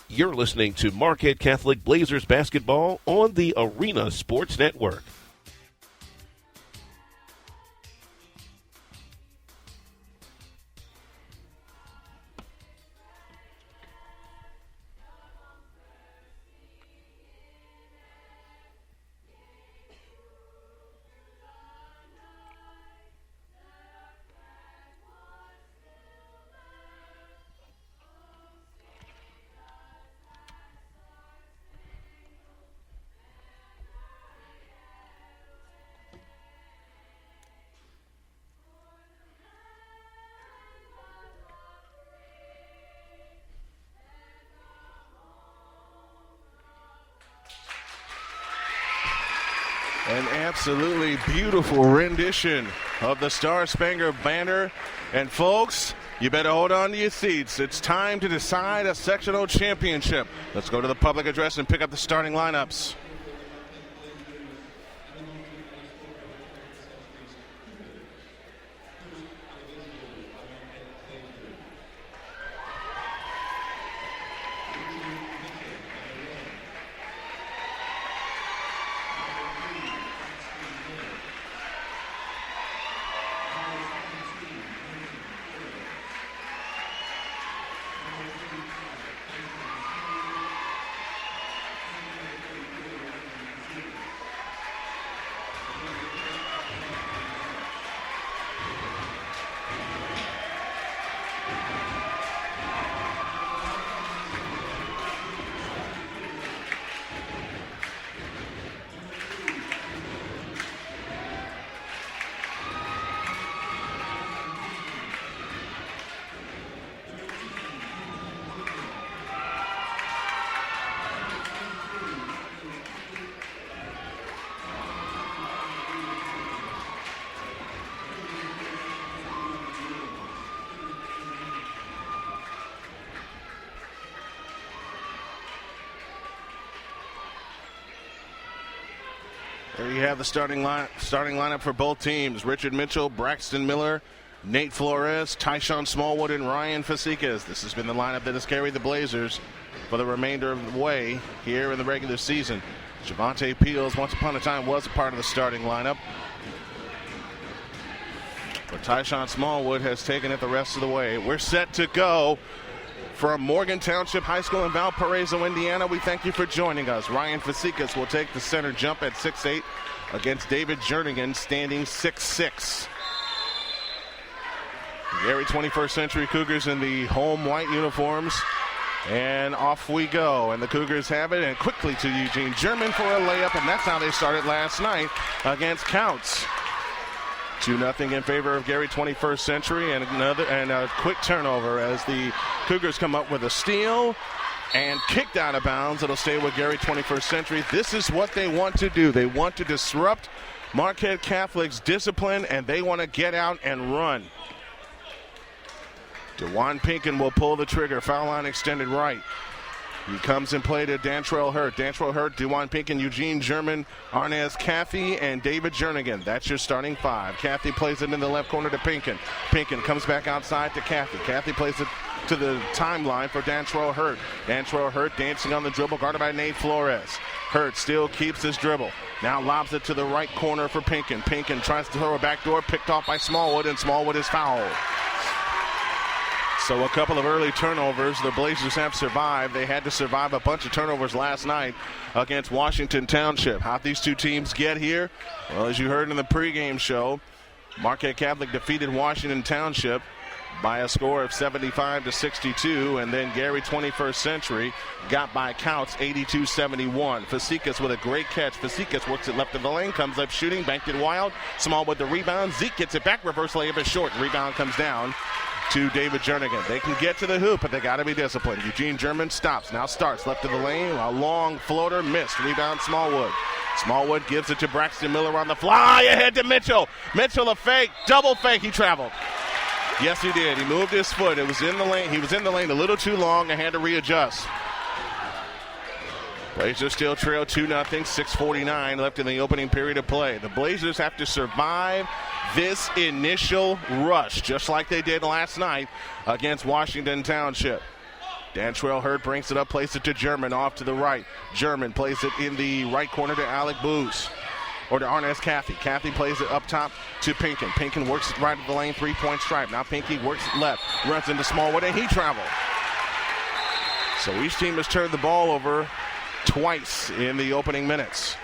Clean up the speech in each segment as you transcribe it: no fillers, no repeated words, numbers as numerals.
You're listening to Marquette Catholic Blazers basketball on the Arena Sports Network. An absolutely beautiful rendition of the Star Spangled Banner. And folks, you better hold on to your seats. It's time to decide a sectional championship. Let's go to the public address and pick up the starting lineups. There you have the starting lineup for both teams. Richard Mitchell, Braxton Miller, Nate Flores, Tyshawn Smallwood, and Ryan Fasicas. This has been the lineup that has carried the Blazers for the remainder of the way here in the regular season. Javonte Peels, once upon a time, was a part of the starting lineup. But Tyshawn Smallwood has taken it the rest of the way. We're set to go from Morgan Township High School in Valparaiso, Indiana. We thank you for joining us. Ryan Fasicas will take the center jump at 6'8" against David Jernigan, standing 6'6". Gary 21st Century Cougars in the home white uniforms. And off we go. And the Cougars have it, and quickly to Eugene German for a layup, and that's how they started last night against Counts. 2-0 in favor of Gary 21st Century, and a quick turnover as the Cougars come up with a steal and kicked out of bounds. It'll stay with Gary 21st Century. This is what they want to do. They want to disrupt Marquette Catholic's discipline, and they want to get out and run. DeJuan Pinkin will pull the trigger. Foul line extended right. He comes in play to Dantrell Hurt. Dantrell Hurt, DeJuan Pinkin, Eugene German, Arnaz Cathy, and David Jernigan. That's your starting five. Cathy plays it in the left corner to Pinkin. Pinkin comes back outside to Cathy. Cathy plays it to the timeline for Dantrell Hurt. Dantrell Hurt dancing on the dribble, guarded by Nate Flores. Hurt still keeps his dribble. Now lobs it to the right corner for Pinkin. Pinkin tries to throw a backdoor, picked off by Smallwood, and Smallwood is fouled. So a couple of early turnovers. The Blazers have survived. They had to survive a bunch of turnovers last night against Washington Township. How'd these two teams get here? Well, as you heard in the pregame show, Marquette Catholic defeated Washington Township by a score of 75-62, and then Gary 21st Century got by Counts 82-71. Fasicas with a great catch. Fasicas works it left of the lane, comes up shooting, banked it wild. Small with the rebound. Zeke gets it back, reverse layup is short. Rebound comes down to David Jernigan. They can get to the hoop, but they got to be disciplined. Eugene German stops, now starts left of the lane. A long floater missed. Rebound Smallwood. Smallwood gives it to Braxton Miller on the fly. Ahead to Mitchell. Mitchell a fake, double fake. He traveled. Yes, he did. He moved his foot. It was in the lane. He was in the lane a little too long and had to readjust. Blazers still trail 2-0, 6:49 left in the opening period of play. The Blazers have to survive this initial rush, just like they did last night against Washington Township. Dantrell Hurd brings it up, plays it to German off to the right. German plays it in the right corner to Alec Booz. Or to Arnaz Cathy. Cathy plays it up top to Pinkin. Pinkin works it right at the lane, three-point stripe. Now Pinky works it left, runs into Smallwood, and he traveled. So each team has turned the ball over twice in the opening minutes.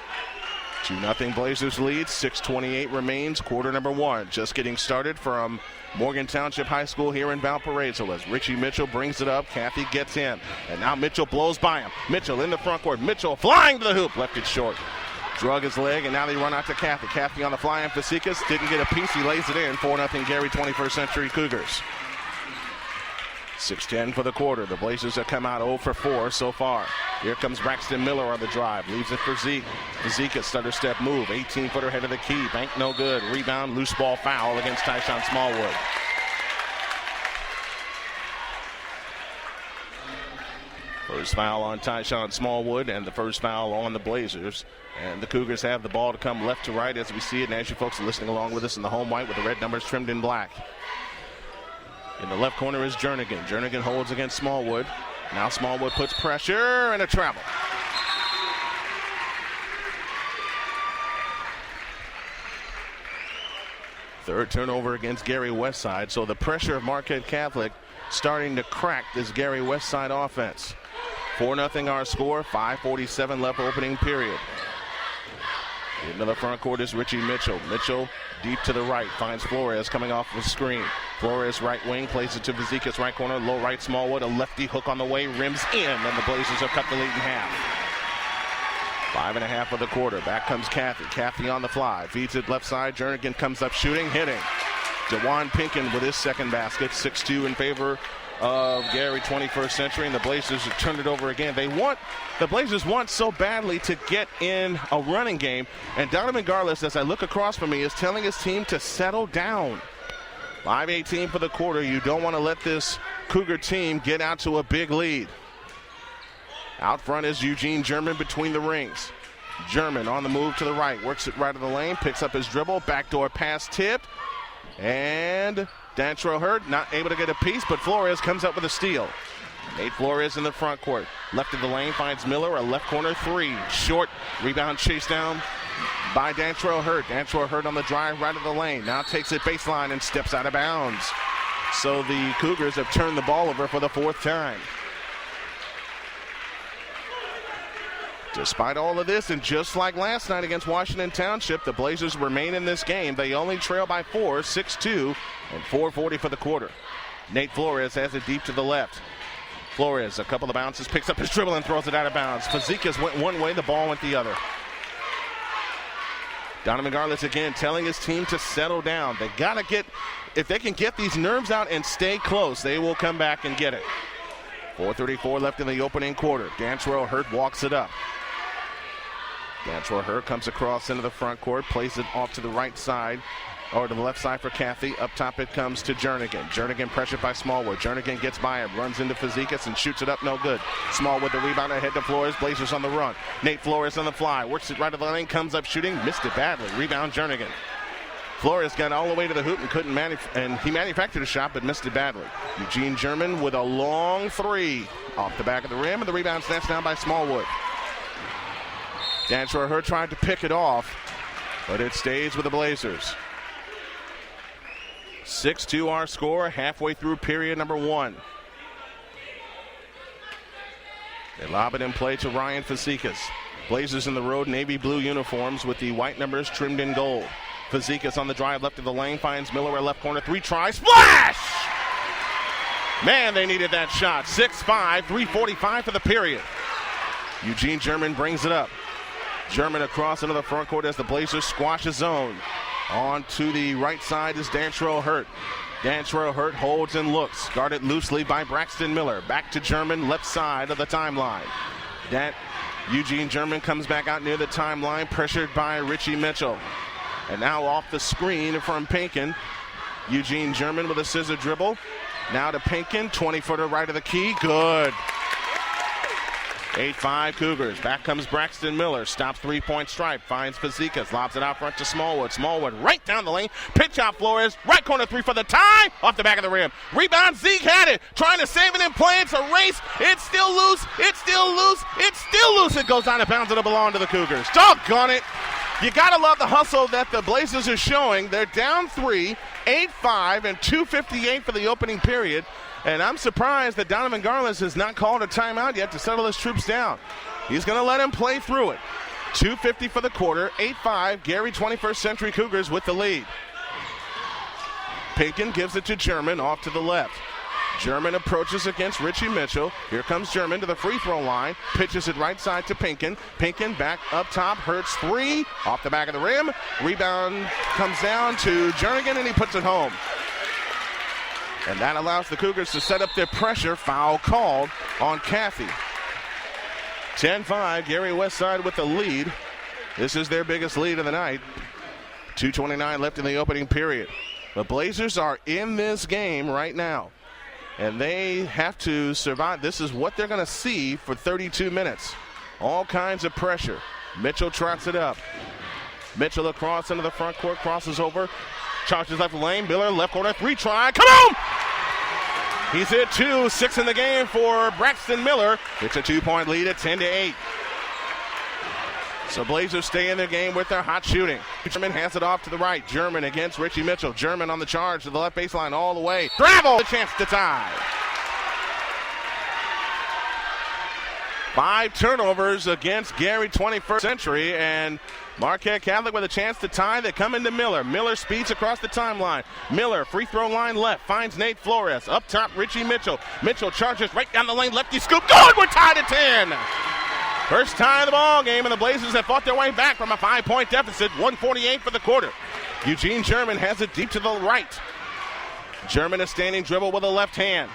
2-0 Blazers lead, 6:28 remains, quarter number one. Just getting started from Morgan Township High School here in Valparaiso as Richie Mitchell brings it up. Cathy gets in, and now Mitchell blows by him. Mitchell in the front court. Mitchell flying to the hoop, left it short. Drug his leg, and now they run out to Cathy. Cathy on the fly, and Fasikas didn't get a piece. He lays it in. 4-0 Gary 21st Century Cougars. 6:10 for the quarter. The Blazers have come out 0 for 4 so far. Here comes Braxton Miller on the drive. Leaves it for Zeke. Zeke a stutter step move. 18-footer head of the key. Bank no good. Rebound, loose ball foul against Tyshawn Smallwood. First foul on Tyshawn Smallwood and the first foul on the Blazers. And the Cougars have the ball to come left to right as we see it. And as you folks are listening along with us in the home white with the red numbers trimmed in black. In the left corner is Jernigan. Jernigan holds against Smallwood. Now Smallwood puts pressure and a travel. Third turnover against Gary Westside. So the pressure of Marquette Catholic starting to crack this Gary Westside offense. 4-0 our score. 5:47 left opening period. Into the front court is Richie Mitchell. Mitchell deep to the right. Finds Flores coming off the screen. Flores right wing. Plays it to Vazika's right corner. Low right Smallwood. A lefty hook on the way. Rims in. And the Blazers have cut the lead in half. 5.5 of the quarter. Back comes Cathy. Cathy on the fly. Feeds it left side. Jernigan comes up shooting. Hitting. DeJuan Pinkin with his second basket. 6-2 in favor of Gary 21st Century, and the Blazers have turned it over again. The Blazers want so badly to get in a running game, and Donovan Garlis, as I look across from me, is telling his team to settle down. 5:18 for the quarter. You don't want to let this Cougar team get out to a big lead. Out front is Eugene German between the rings. German on the move to the right, works it right of the lane, picks up his dribble, backdoor pass tipped, and Dantrell Hurd not able to get a piece, but Flores comes up with a steal. Nate Flores in the front court. Left of the lane finds Miller, a left corner three. Short rebound chased down by Dantrell Hurd. Dantrell Hurd on the drive right of the lane. Now takes it baseline and steps out of bounds. So the Cougars have turned the ball over for the fourth time. Despite all of this, and just like last night against Washington Township, the Blazers remain in this game. They only trail by 4, 6-2, and 4:40 for the quarter. Nate Flores has it deep to the left. Flores, a couple of bounces, picks up his dribble and throws it out of bounds. Fazekas went one way, the ball went the other. Donovan Garlis again telling his team to settle down. They got to get, if they can get these nerves out and stay close, they will come back and get it. 4:34 left in the opening quarter. Dantrell Hurd walks it up. Dantrell Hurd comes across into the front court, plays it off to the right side, or to the left side for Cathy. Up top it comes to Jernigan. Jernigan pressured by Smallwood. Jernigan gets by him, runs into Fazekas and shoots it up, no good. Smallwood the rebound ahead to Flores. Blazers on the run. Nate Flores on the fly, works it right of the lane, comes up shooting, missed it badly. Rebound Jernigan. Flores got all the way to the hoop and couldn't he manufactured a shot but missed it badly. Eugene German with a long three off the back of the rim, and the rebound snatched down by Smallwood. Dantrell Hurd tried to pick it off, but it stays with the Blazers. 6-2 our score, halfway through period number one. They lob it in play to Ryan Fazekas. Blazers in the road, navy blue uniforms with the white numbers trimmed in gold. Fazekas on the drive left of the lane, finds Miller at left corner, three tries, splash! Man, they needed that shot. 6-5, 3:45 for the period. Eugene German brings it up. German across into the front court as the Blazers squash a zone. On to the right side is Dantrell Hurd. Dantrell Hurd holds and looks. Guarded loosely by Braxton Miller. Back to German, left side of the timeline. Eugene German comes back out near the timeline, pressured by Richie Mitchell. And now off the screen from Pinkin. Eugene German with a scissor dribble. Now to Pinkin, 20-footer right of the key. Good. 8-5 Cougars. Back comes Braxton Miller. Stops three-point stripe. Finds Fazekas. Lobs it out front to Smallwood. Smallwood right down the lane. Pitch out Flores. Right corner three for the tie. Off the back of the rim. Rebound. Zeke had it. Trying to save it in play. It's a race. It's still loose. It's still loose. It's still loose. It goes out of bounds. It'll belong to the Cougars. Doggone it. You got to love the hustle that the Blazers are showing. They're down 3, 8-5, and 2:58 for the opening period. And I'm surprised that Donovan Garland has not called a timeout yet to settle his troops down. He's going to let him play through it. 2:50 for the quarter, 8-5. Gary 21st Century Cougars with the lead. Pinkin gives it to German off to the left. German approaches against Richie Mitchell. Here comes German to the free throw line. Pitches it right side to Pinkin. Pinkin back up top. Hurts three. Off the back of the rim. Rebound comes down to Jernigan, and he puts it home. And that allows the Cougars to set up their pressure. Foul called on Cathy. 10-5, Gary Westside with the lead. This is their biggest lead of the night. 2:29 left in the opening period. The Blazers are in this game right now, and they have to survive. This is what they're going to see for 32 minutes. All kinds of pressure. Mitchell trots it up. Mitchell across into the front court, crosses over. Charges left lane. Miller left corner. Three try. Come on! He's hit 2. 6 in the game for Braxton Miller. It's a 2-point lead at 10-8. So Blazers stay in their game with their hot shooting. German hands it off to the right. German against Richie Mitchell. German on the charge to the left baseline all the way. Travel! A chance to tie. 5 turnovers against Gary 21st Century, and Marquette Catholic with a chance to tie. They come into Miller. Miller speeds across the timeline. Miller, free throw line left, finds Nate Flores. Up top, Richie Mitchell. Mitchell charges right down the lane, lefty scoop. Good, we're tied at 10. First tie of the ball game, and the Blazers have fought their way back from a 5-point deficit. 1:48 for the quarter. Eugene German has it deep to the right. German is standing dribble with a left hand.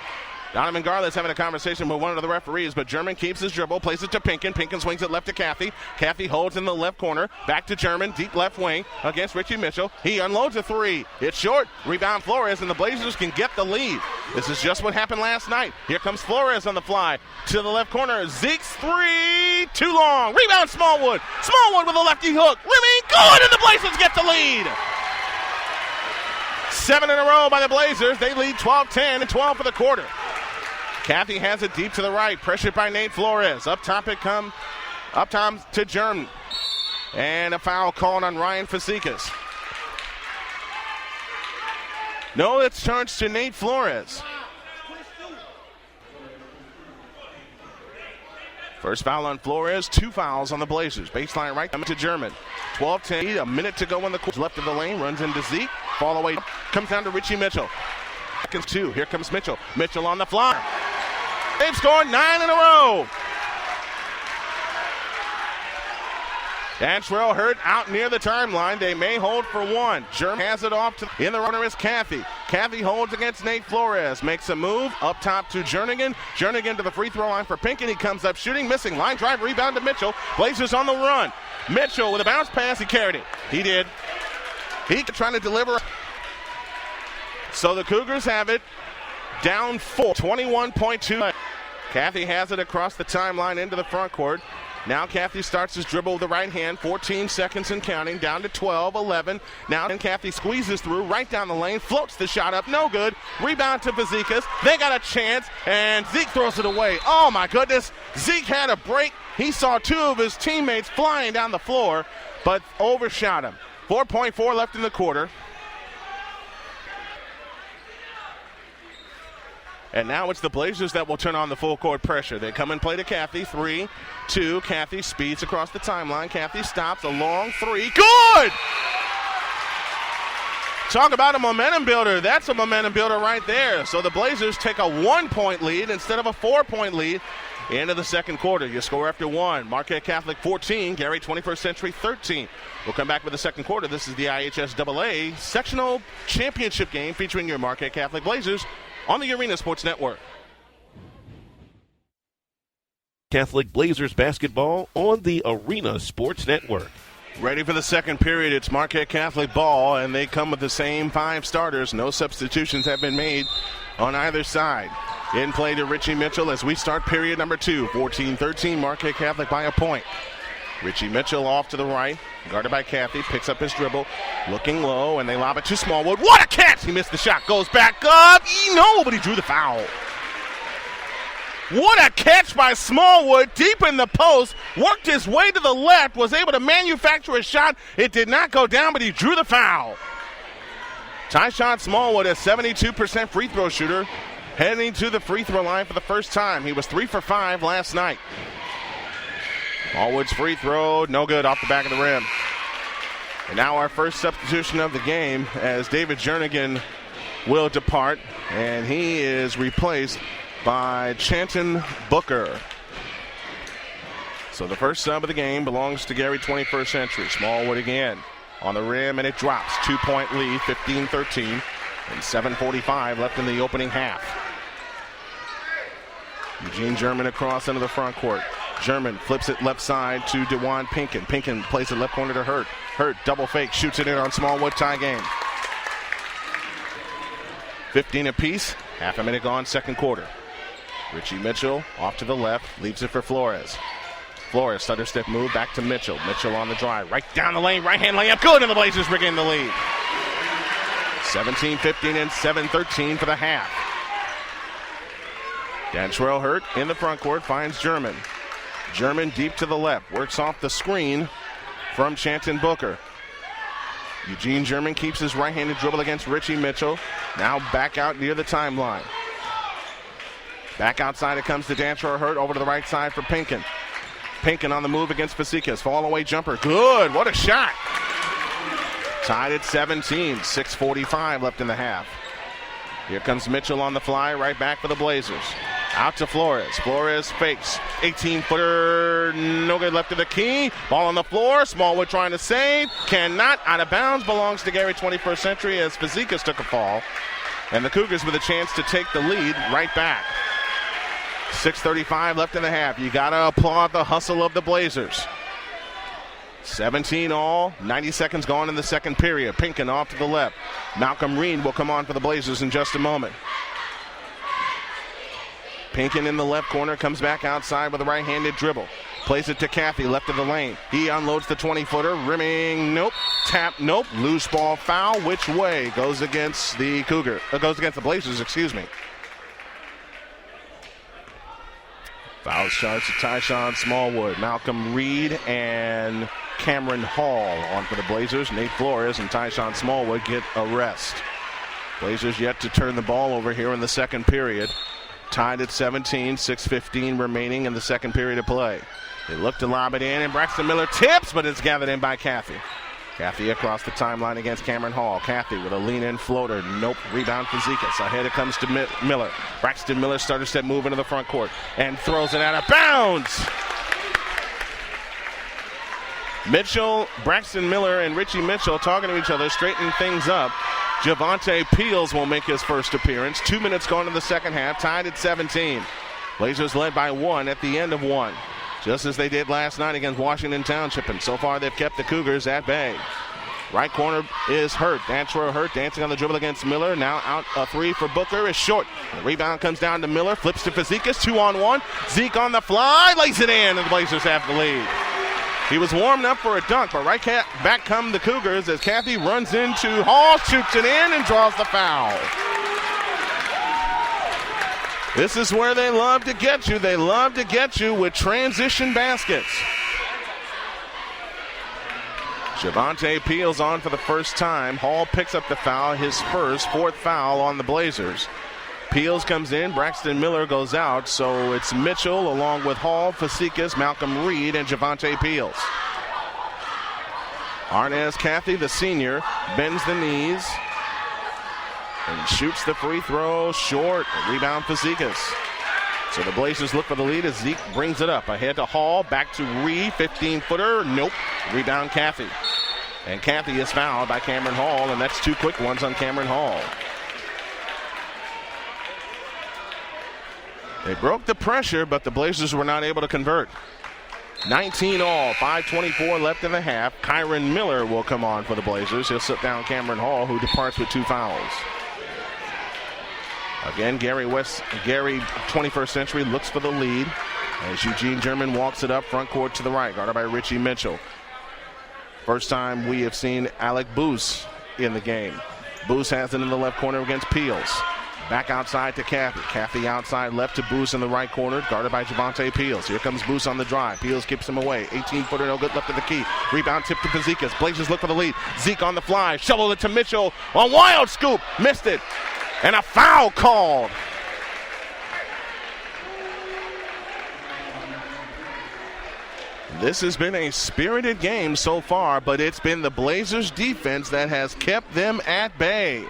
Donovan Garland's having a conversation with one of the referees, but German keeps his dribble, plays it to Pinkin. Pinkin swings it left to Cathy. Cathy holds in the left corner. Back to German, deep left wing against Richie Mitchell. He unloads a three. It's short. Rebound Flores, and the Blazers can get the lead. This is just what happened last night. Here comes Flores on the fly to the left corner. Zeke's three, too long. Rebound Smallwood. Smallwood with a lefty hook. Rimming, good, and the Blazers get the lead. 7 in a row by the Blazers. They lead 12-10 and 12 for the quarter. Cathy has it deep to the right. Pressured by Nate Flores. Up top to German. And a foul called on Ryan Fazekas. No, it's charged to Nate Flores. First foul on Flores, 2 fouls on the Blazers. Baseline right to German. 12-10, a minute to go in the quarter. Left of the lane, runs into Zeke. Fall away, comes down to Richie Mitchell. Seconds 2, here comes Mitchell. Mitchell on the fly. They've scored 9 in a row. Dantrell hurt out near the timeline. They may hold for one. German has it off to in the runner is Cathy. Cathy holds against Nate Flores. Makes a move up top to Jernigan. Jernigan to the free throw line for Pinkin. He comes up shooting, missing. Line drive, rebound to Mitchell. Blazers on the run. Mitchell with a bounce pass. He carried it. He did. He trying to deliver. So the Cougars have it. Down 4, 21.2. Cathy has it across the timeline into the front court. Now Cathy starts his dribble with the right hand. 14 seconds and counting. Down to 12, 11. Now Cathy squeezes through right down the lane. Floats the shot up. No good. Rebound to Fazekas. They got a chance. And Zeke throws it away. Oh, my goodness. Zeke had a break. He saw 2 of his teammates flying down the floor, but overshot him. 4.4 left in the quarter. And now it's the Blazers that will turn on the full court pressure. They come and play to Cathy. 3, 2. Cathy speeds across the timeline. Cathy stops. A long 3. Good! Talk about a momentum builder. That's a momentum builder right there. So the Blazers take a 1-point lead instead of a 4-point lead into the second quarter. You score after 1. Marquette Catholic 14. Gary 21st Century 13. We'll come back with the second quarter. This is the IHSAA Sectional Championship game featuring your Marquette Catholic Blazers on the Arena Sports Network. Catholic Blazers basketball on the Arena Sports Network. Ready for the second period. It's Marquette Catholic ball, and they come with the same 5 starters. No substitutions have been made on either side. In play to Richie Mitchell as we start period number 2. 14-13, Marquette Catholic by a point. Richie Mitchell off to the right, guarded by Cathy, picks up his dribble, looking low, and they lob it to Smallwood. What a catch! He missed the shot, goes back up. No, but he drew the foul. What a catch by Smallwood, deep in the post, worked his way to the left, was able to manufacture a shot. It did not go down, but he drew the foul. Tyshawn Smallwood, a 72% free throw shooter, heading to the free throw line for the first time. He was 3 for 5 last night. Smallwood's free throw, no good, off the back of the rim. And now our first substitution of the game as David Jernigan will depart, and he is replaced by Chanton Booker. So the first sub of the game belongs to Gary 21st Century. Smallwood again on the rim, and it drops. 2-point lead, 15-13, and 7:45 left in the opening half. Eugene German across into the front court. German flips it left side to DeJuan Pinkin. Pinkin plays it left corner to Hurt. Hurt double fake, shoots it in on Smallwood, tie game. 15 apiece, half a minute gone, second quarter. Richie Mitchell off to the left, leaves it for Flores. Flores, stutter step move, back to Mitchell. Mitchell on the drive, right down the lane, right hand layup, good, and the Blazers regain the lead. 17-15 and 7-13 for the half. Dantrell Hurt in the front court, finds German. German deep to the left, works off the screen from Chanton Booker. Eugene German keeps his right-handed dribble against Richie Mitchell. Now back out near the timeline. Back outside it comes to Dantrell Hurt, over to the right side for Pinkin. Pinkin on the move against Fazekas. Fall away jumper. Good. What a shot. Tied at 17. 6:45 left in the half. Here comes Mitchell on the fly. Right back for the Blazers. Out to Flores. Flores fakes. 18-footer. No good left of the key. Ball on the floor. Smallwood trying to save. Cannot. Out of bounds. Belongs to Gary 21st Century as Fazekas took a fall. And the Cougars with a chance to take the lead right back. 6:35 left in the half. You got to applaud the hustle of the Blazers. 17 all, 90 seconds gone in the second period. Pinkin off to the left. Malcolm Reed will come on for the Blazers in just a moment. Pinkin in the left corner, comes back outside with a right-handed dribble. Plays it to Cathy, left of the lane. He unloads the 20-footer, rimming, nope. Tap, nope. Loose ball foul. Which way? Goes against the goes against the Blazers, excuse me. Foul charge to Tyshawn Smallwood, Malcolm Reed, and Cameron Hall on for the Blazers. Nate Flores and Tyshawn Smallwood get a rest. Blazers yet to turn the ball over here in the second period. Tied at 17, 6:15 remaining in the second period of play. They look to lob it in, and Braxton Miller tips, but it's gathered in by Cathy. Cathy across the timeline against Cameron Hall. Cathy with a lean-in floater. Nope. Rebound for Zekas. Ahead it comes to Miller. Braxton Miller starter step move into the front court and throws it out of bounds. Mitchell, Braxton Miller, and Richie Mitchell talking to each other, straightening things up. Javante Peels will make his first appearance. 2 minutes gone in the second half, tied at 17. Blazers led by 1 at the end of 1. Just as they did last night against Washington Township, and so far they've kept the Cougars at bay. Right corner is Hurt. Dantrell Hurt dancing on the dribble against Miller. Now out a three for Booker is short. The rebound comes down to Miller. Flips to Fazekas. 2-on-1. Zeke on the fly. Lays it in, and the Blazers have the lead. He was warming up for a dunk, but right back come the Cougars as Cathy runs into Hall, shoots it in, and draws the foul. This is where they love to get you. They love to get you with transition baskets. Javante Peels on for the first time. Hall picks up the foul, his first, fourth foul on the Blazers. Peels comes in, Braxton Miller goes out, so it's Mitchell along with Hall, Fazekas, Malcolm Reed, and Javante Peels. Arnaz Cathy, the senior, bends the knees and shoots the free throw short. Rebound Fazekas. So the Blazers look for the lead as Zeke brings it up. Ahead to Hall, back to Reed, 15-footer, nope. Rebound Cathy. And Cathy is fouled by Cameron Hall, and that's two quick ones on Cameron Hall. They broke the pressure, but the Blazers were not able to convert. 19 all, 5:24 left in the half. Kyron Miller will come on for the Blazers. He'll sit down Cameron Hall, who departs with 2 fouls. Again, Gary 21st Century looks for the lead as Eugene German walks it up front court to the right, guarded by Richie Mitchell. First time we have seen Alec Boos in the game. Boos has it in the left corner against Peels. Back outside to Cathy. Cathy outside left to Boos in the right corner, guarded by Javante Peels. Here comes Boos on the drive. Peels keeps him away. 18-footer, no good, left of the key. Rebound tip to Fazekas. Blazers look for the lead. Zeke on the fly. Shovel it to Mitchell. A wild scoop. Missed it. And a foul called. This has been a spirited game so far, but it's been the Blazers defense that has kept them at bay.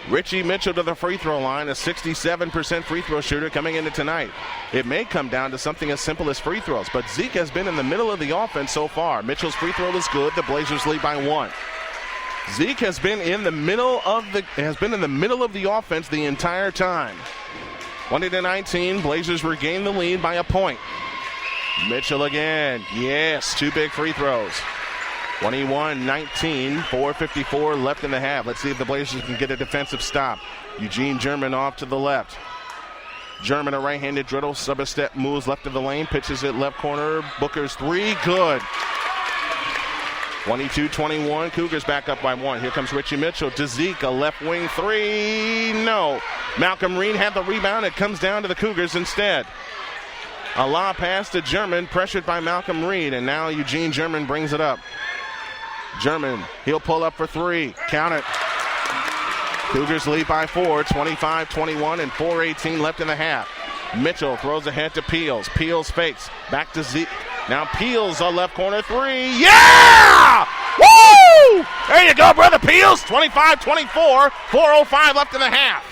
Richie Mitchell to the free throw line, a 67% free throw shooter coming into tonight. It may come down to something as simple as free throws, but Zeke has been in the middle of the offense so far. Mitchell's free throw is good. The Blazers lead by 1. Zeke has been in the middle of the offense the entire time. 20-19, Blazers regain the lead by a point. Mitchell again. Yes, 2 big free throws. 21-19, 4:54 left in the half. Let's see if the Blazers can get a defensive stop. Eugene German off to the left. German, a right-handed dribble, sub-a-step, moves left of the lane, pitches it left corner. Booker's 3, good. 22-21, Cougars back up by 1. Here comes Richie Mitchell to Zeke, a left wing 3, no. Malcolm Reed had the rebound. It comes down to the Cougars instead. A lob pass to German, pressured by Malcolm Reed, and now Eugene German brings it up. German, he'll pull up for 3. Count it. Cougars lead by 4, 25-21, and 4:18 left in the half. Mitchell throws ahead to Peels. Peels fakes. Back to Zeke. Now Peels, a left corner 3. Yeah! Woo! There you go, brother Peels. 25-24, 4:05 left in the half.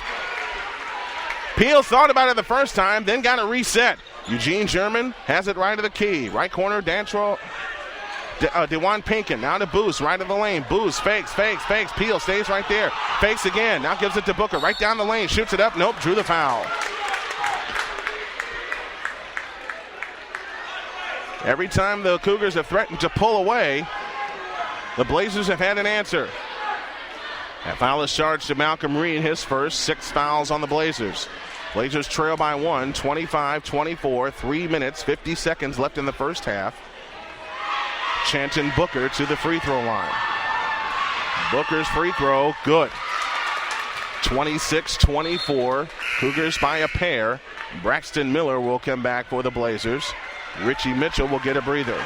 Peels thought about it the first time, then got a reset. Eugene German has it right to the key. Right corner, DeJuan Pinkin, now to Boos, right of the lane. Boos fakes. Peels stays right there. Fakes again, now gives it to Booker. Right down the lane, shoots it up. Nope, drew the foul. Every time the Cougars have threatened to pull away, the Blazers have had an answer. That foul is charged to Malcolm Reed, his first. 6 fouls on the Blazers. Blazers trail by 1, 25-24, 3 minutes, 50 seconds left in the first half. Chanton Booker to the free throw line. Booker's free throw, good. 26-24, Cougars by a pair. Braxton Miller will come back for the Blazers. Richie Mitchell will get a breather.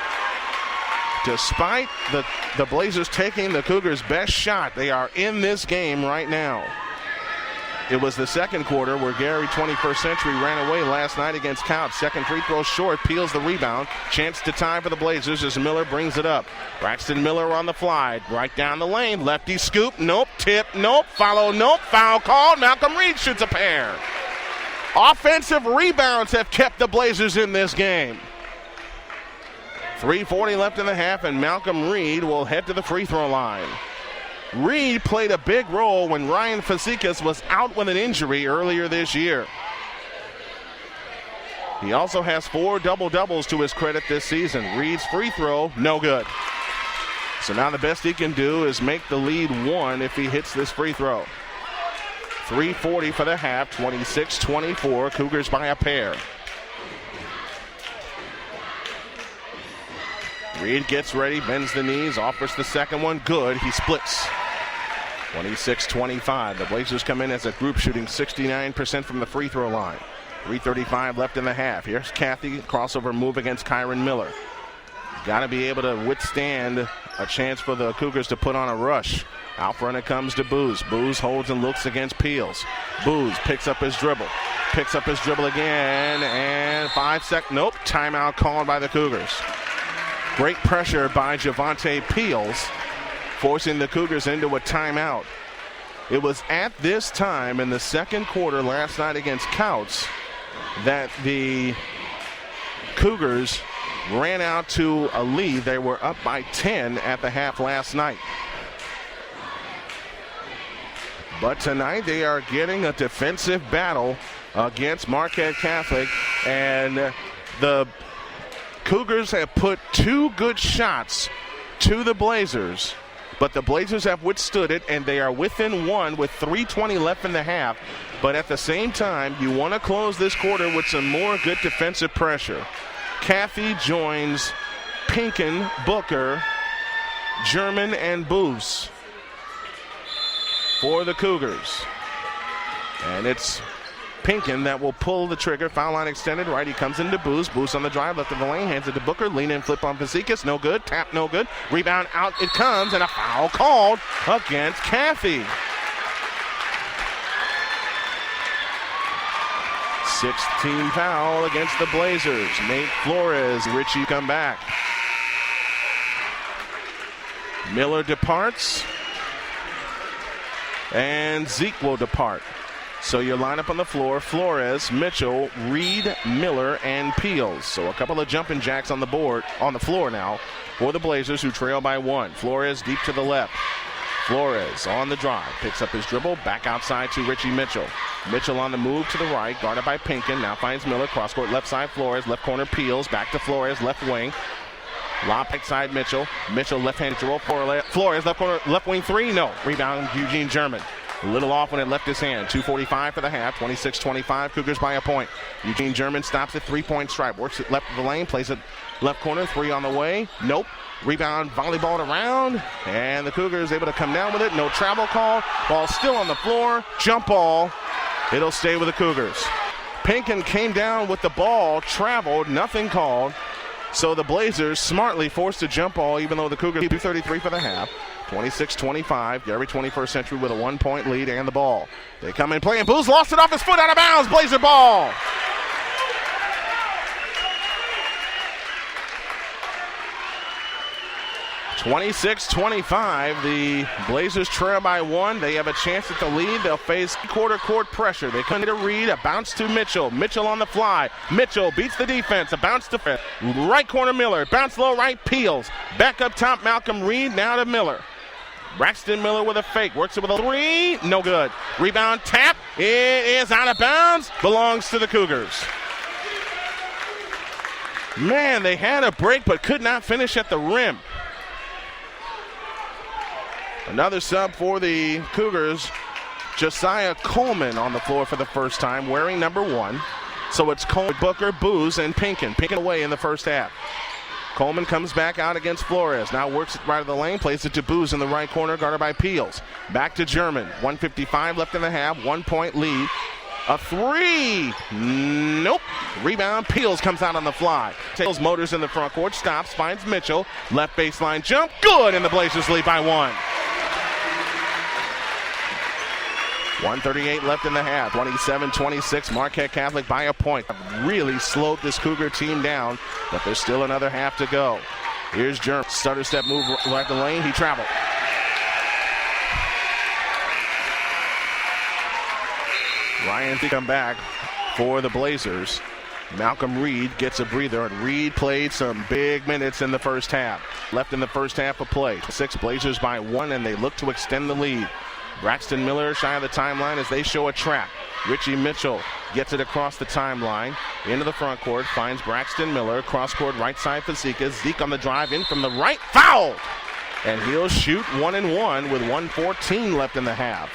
Despite the Blazers taking the Cougars' best shot, they are in this game right now. It was the second quarter where Gary 21st Century ran away last night against Couch. Second free throw short, Peels the rebound. Chance to tie for the Blazers as Miller brings it up. Braxton Miller on the fly, right down the lane. Lefty scoop, nope. Tip, nope. Follow, nope. Foul called. Malcolm Reed shoots a pair. Offensive rebounds have kept the Blazers in this game. 3:40 left in the half, and Malcolm Reed will head to the free throw line. Reed played a big role when Ryan Fazekas was out with an injury earlier this year. He also has 4 double-doubles to his credit this season. Reed's free throw, no good. So now the best he can do is make the lead 1 if he hits this free throw. 3:40 for the half, 26-24, Cougars by a pair. Reed gets ready, bends the knees, offers the second one, good, he splits. 26-25, the Blazers come in as a group shooting 69% from the free throw line. 3:35 left in the half. Here's Cathy, crossover move against Kyron Miller. Got to be able to withstand a chance for the Cougars to put on a rush. Out front it comes to Boos. Boos holds and looks against Peels. Boos picks up his dribble. Picks up his dribble again, and 5 seconds, nope, timeout called by the Cougars. Great pressure by Javante Peels, forcing the Cougars into a timeout. It was at this time in the second quarter last night against Couch that the Cougars ran out to a lead. They were up by 10 at the half last night. But tonight they are getting a defensive battle against Marquette Catholic, and the Cougars have put 2 good shots to the Blazers But the Blazers have withstood it, and they are within one with 3:20 left in the half. But at the same time, you want to close this quarter with some more good defensive pressure. Cathy joins Pinkin, Booker, German, and Boos for the Cougars. And it's Pinkin that will pull the trigger. Foul line extended right. He comes into Boos. Boos on the drive, left of the lane, hands it to Booker. Lean in, flip on Fazekas. No good. Tap, no good. Rebound out it comes, and a foul called against Cathy. 16 foul against the Blazers. Nate Flores, Richie come back. Miller departs. And Zeke will depart. So your lineup on the floor, Flores, Mitchell, Reed, Miller, and Peels. So a couple of jumping jacks on the board, on the floor now for the Blazers, who trail by one. Flores deep to the left. Flores on the drive, picks up his dribble, back outside to Richie Mitchell. Mitchell on the move to the right, guarded by Pinkin, now finds Miller, cross court left side, Flores, left corner Peels, back to Flores, left wing. Lob right side Mitchell, Mitchell left-handed dribble, Flores left corner, left wing three, no. Rebound Eugene German. A little off when it left his hand. 2:45 for the half, 26-25, Cougars by a point. Eugene German stops at three-point stripe, works it left of the lane, plays it left corner, three on the way, nope. Rebound, volleyball around, and the Cougars able to come down with it. No travel call. Ball still on the floor. Jump ball. It'll stay with the Cougars. Pinkin came down with the ball, traveled, nothing called. So the Blazers smartly forced a jump ball, even though the Cougars 2:33 for the half. 26-25. Gary 21st Century with a 1-point lead and the ball. They come in play, and Boos lost it off his foot, out of bounds. Blazer ball. (26-25). The Blazers trail by one. They have a chance at the lead. They'll face quarter court pressure. They come to Reed, a bounce to Mitchell. Mitchell on the fly. Mitchell beats the defense. A bounce to right corner Miller. Bounce low right, Peels. Back up top, Malcolm Reed. Now to Miller. Braxton Miller with a fake. Works it with a three. No good. Rebound tap. It is out of bounds. Belongs to the Cougars. Man, they had a break but could not finish at the rim. Another sub for the Cougars, Josiah Coleman on the floor for the first time, wearing number 1. So it's Coleman, Booker, Boos, and Pinkin. Pinkin away in the first half. Coleman comes back out against Flores. Now works it right of the lane, plays it to Boos in the right corner, guarded by Peels. Back to German. 1:55 left in the half, 1-point lead. A three. Nope. Rebound. Peels comes out on the fly. Tails motors in the front court. Stops. Finds Mitchell. Left baseline jump. Good. And the Blazers lead by 1. 1:38 left in the half. 27-26. Marquette Catholic by a point. Really slowed this Cougar team down, but there's still another half to go. Here's Germ. Stutter step move right the lane. He traveled. Ryan to come back for the Blazers. Malcolm Reed gets a breather, and Reed played some big minutes in the first half. Left in the first half of play. 6 Blazers by 1, and they look to extend the lead. Braxton Miller shy of the timeline as they show a trap. Richie Mitchell gets it across the timeline into the front court, finds Braxton Miller, cross court right side for Zeke. Zeke on the drive in from the right, foul! And he'll shoot 1-1 with 1:14 left in the half.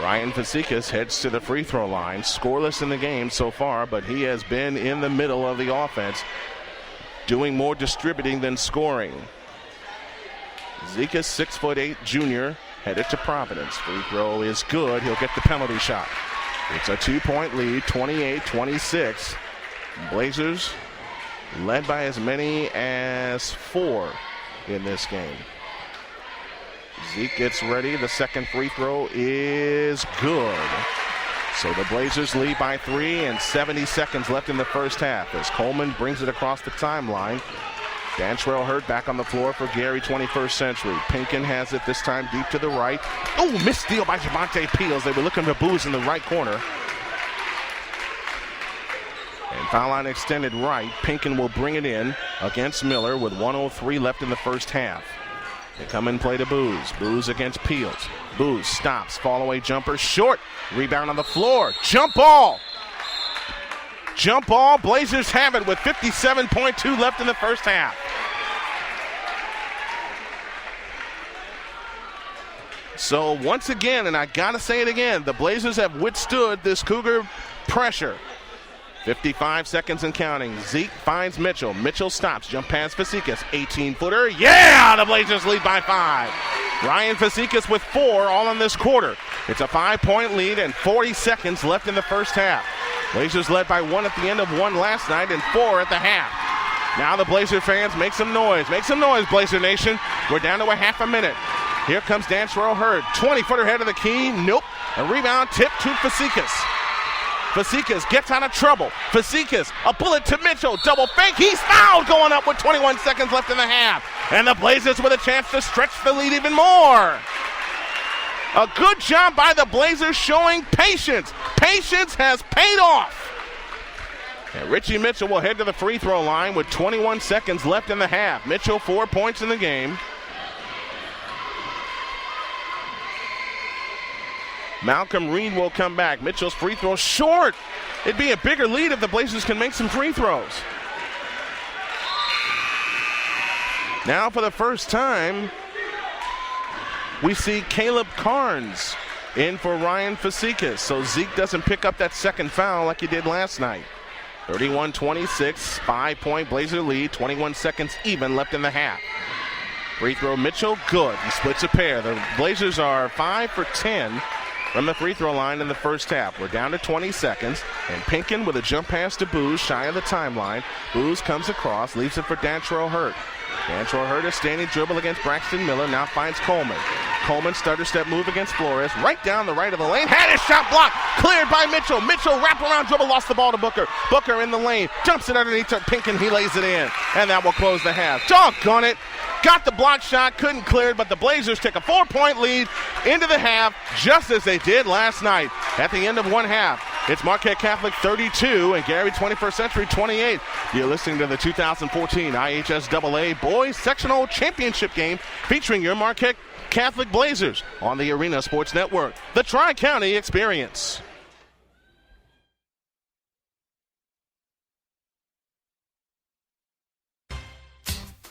Ryan Fazekas heads to the free throw line. Scoreless in the game so far, but he has been in the middle of the offense, doing more distributing than scoring. Zekas, 6'8" junior, headed to Providence. Free throw is good. He'll get the penalty shot. It's a 2-point lead, 28-26. Blazers led by as many as 4 in this game. Zeke gets ready. The second free throw is good. So the Blazers lead by 3 and 70 seconds left in the first half as Coleman brings it across the timeline. Dantrell Hurd back on the floor for Gary 21st Century. Pinkin has it this time deep to the right. Oh, missed steal by Javante Peels. They were looking for Boos in the right corner. And foul line extended right. Pinkin will bring it in against Miller with 1:03 left in the first half. They come and play to Boos. Boos against Peels. Boos stops. Fall away jumper. Short. Rebound on the floor. Jump ball. Jump ball. Blazers have it with 57.2 left in the first half. So once again, and I gotta say it again, the Blazers have withstood this Cougar pressure. 55 seconds and counting. Zeke finds Mitchell. Mitchell stops. Jump pass Fazekas. 18-footer. Yeah! The Blazers lead by 5. Ryan Fazekas with 4 all in this quarter. It's a 5-point lead and 40 seconds left in the first half. Blazers led by 1 at the end of 1 last night and 4 at the half. Now the Blazer fans, make some noise. Make some noise, Blazer Nation. We're down to a half a minute. Here comes Dantrell Hurd. 20-footer head of the key. Nope. A rebound tip to Fazekas. Fazekas gets out of trouble. Fazekas, a bullet to Mitchell. Double fake. He's fouled going up with 21 seconds left in the half. And the Blazers with a chance to stretch the lead even more. A good job by the Blazers showing patience. Patience has paid off. And Richie Mitchell will head to the free throw line with 21 seconds left in the half. Mitchell 4 points in the game. Malcolm Reed will come back. Mitchell's free throw short. It'd be a bigger lead if the Blazers can make some free throws. Now for the first time, we see Caleb Carnes in for Ryan Fazekas. So Zeke doesn't pick up that second foul like he did last night. 31-26, 5-point Blazer lead, 21 seconds even left in the half. Free throw Mitchell, good. He splits a pair. The Blazers are 5 for 10 from the free throw line in the first half. We're down to 20 seconds, and Pinkin with a jump pass to Booz, shy of the timeline. Booz comes across, leaves it for Dantrell Hurd. Dantrell Hurd, a standing dribble against Braxton Miller, now finds Coleman. Coleman stutter step move against Flores, right down the right of the lane, had his shot blocked, cleared by Mitchell. Mitchell wrap around dribble, lost the ball to Booker. Booker in the lane, jumps it underneath to Pinkin, he lays it in, and that will close the half. Doggone it. Got the block shot, couldn't clear it, but the Blazers take a 4-point lead into the half, just as they did last night. At the end of one half, it's Marquette Catholic 32 and Gary 21st Century 28. You're listening to the 2014 IHSAA Boys Sectional Championship game featuring your Marquette Catholic Blazers on the Arena Sports Network, the Tri-County Experience.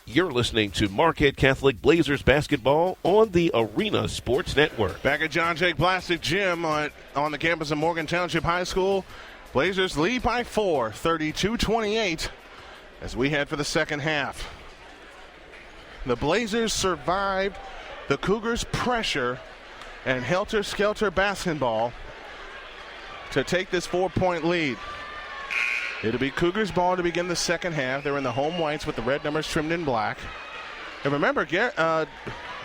You're listening to Marquette Catholic Blazers basketball on the Arena Sports Network. Back at John Jake Plastic Gym on the campus of Morgan Township High School. Blazers lead by 4, 32-28, as we head for the second half. The Blazers survived the Cougars' pressure and helter-skelter basketball to take this 4-point lead. It'll be Cougars' ball to begin the second half. They're in the home whites with the red numbers trimmed in black. And remember, Gary